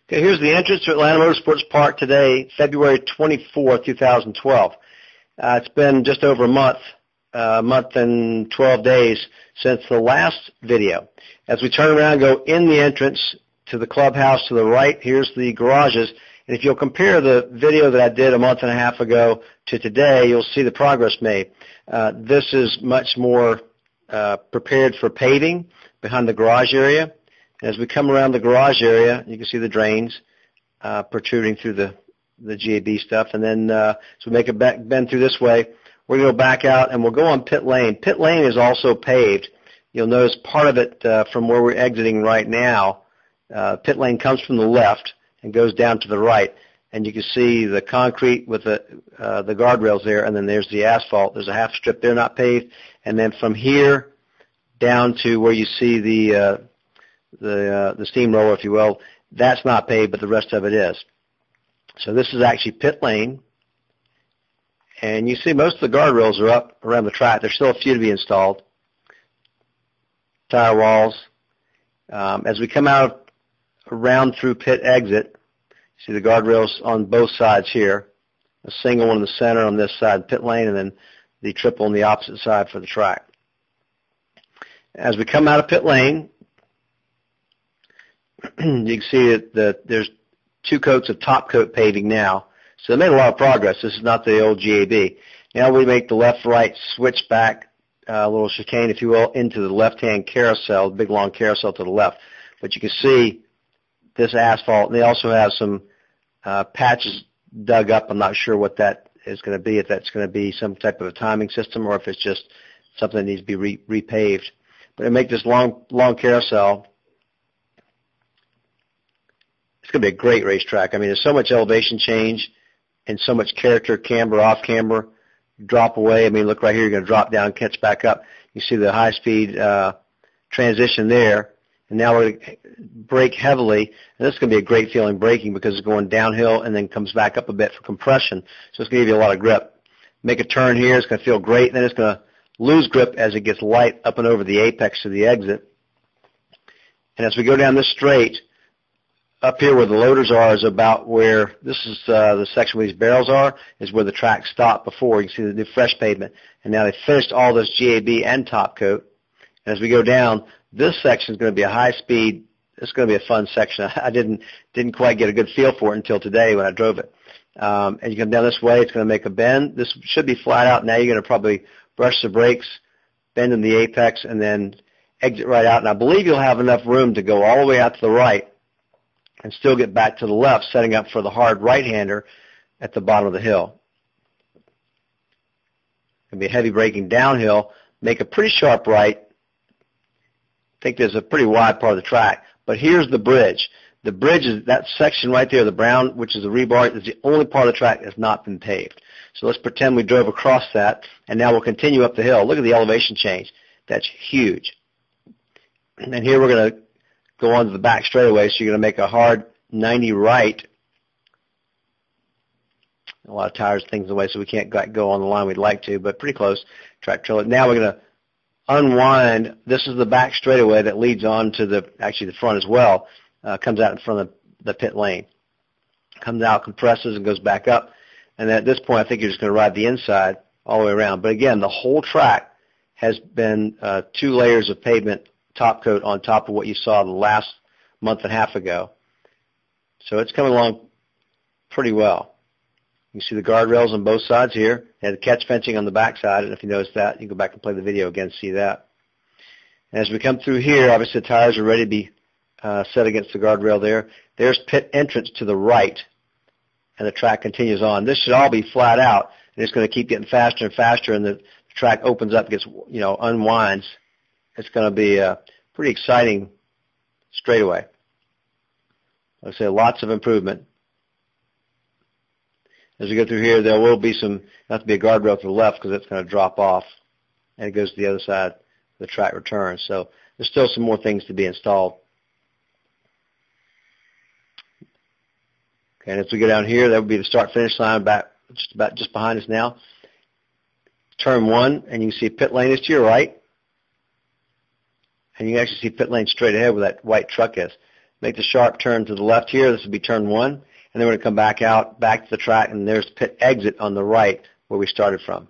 Okay, here's the entrance to Atlanta Motorsports Park today, February 24, 2012. It's been just over a month and 12 days since the last video. As we turn around and go in the entrance to the clubhouse to the right, here's the garages. And if you'll compare the video that I did a month and a half ago to today, you'll see the progress made. This is much more prepared for paving behind the garage area. As we come around the garage area, you can see the drains protruding through the GAB stuff. And then as we make a bend through this way, we're going to go back out and we'll go on pit lane. Pit lane is also paved. You'll notice part of it from where we're exiting right now, pit lane comes from the left and goes down to the right. And you can see the concrete with the guardrails there, and then there's the asphalt. There's a half strip there not paved. And then from here down to where you see the steamroller, if you will, that's not paved, but the rest of it is. So this is actually pit lane. And you see most of the guardrails are up around the track. There's still a few to be installed. Tire walls. As we come out around through pit exit, see the guardrails on both sides here. A single one in the center on this side, pit lane, and then the triple on the opposite side for the track. As we come out of pit lane, you can see that there's 2 coats of top coat paving now. So they made a lot of progress. This is not the old GAB. Now we make the left-right switch back, a little chicane, if you will, into the left-hand carousel, big long carousel to the left. But you can see this asphalt. And they also have some patches dug up. I'm not sure what that is going to be, if that's going to be some type of a timing system or if it's just something that needs to be repaved. But they make this long carousel. It's going to be a great racetrack. I mean, there's so much elevation change and so much character, camber, off camber, drop away. I mean, look right here, you're going to drop down, catch back up. You see the high-speed transition there. And now we're going to brake heavily. And this is going to be a great feeling braking because it's going downhill and then comes back up a bit for compression. So it's going to give you a lot of grip. Make a turn here. It's going to feel great. Then it's going to lose grip as it gets light up and over the apex of the exit. And as we go down this straight, up here where the loaders are is about where, this is the section where these barrels are, is where the track stopped before. You can see the new fresh pavement. And now they finished all this GAB and top coat. And as we go down, this section is going to be a high speed. It's going to be a fun section. I didn't quite get a good feel for it until today when I drove it. And you come down this way, it's going to make a bend. This should be flat out. Now you're going to probably brush the brakes, bend in the apex, and then exit right out. And I believe you'll have enough room to go all the way out to the right and still get back to the left, setting up for the hard right-hander at the bottom of the hill. It'll be heavy braking downhill, make a pretty sharp right. I think there's a pretty wide part of the track. But here's the bridge. The bridge is that section right there, the brown, which is the rebar, is the only part of the track that has not been paved. So let's pretend we drove across that, and now we'll continue up the hill. Look at the elevation change. That's huge. And here we're going to go onto the back straightaway, so you're going to make a hard 90 right. A lot of tires, things away, so we can't go on the line we'd like to, but pretty close. Track trailer. Now we're going to unwind. This is the back straightaway that leads on to the front as well. Comes out in front of the pit lane. Comes out, compresses, and goes back up. And at this point, I think you're just going to ride the inside all the way around. But again, the whole track has been 2 layers of pavement top coat on top of what you saw the last month and a half ago. So it's coming along pretty well. You can see the guardrails on both sides here. They had the catch fencing on the back side, and if you notice that, you can go back and play the video again to see that. And as we come through here, obviously the tires are ready to be set against the guardrail there. There's pit entrance to the right, and the track continues on. This should all be flat out, and it's going to keep getting faster and faster, and the track opens up, gets, unwinds. It's going to be a pretty exciting straightaway. Like I say, lots of improvement. As we go through here, there will be have to be a guardrail to the left because it's going to drop off, and it goes to the other side. The track returns. So there's still some more things to be installed. Okay, and as we go down here, that would be the start-finish line just behind us now. Turn 1, and you can see pit lane is to your right. And you can actually see pit lane straight ahead where that white truck is. make the sharp turn to the left here. This would be turn 1. And then we're going to come back out, back to the track, and there's pit exit on the right where we started from.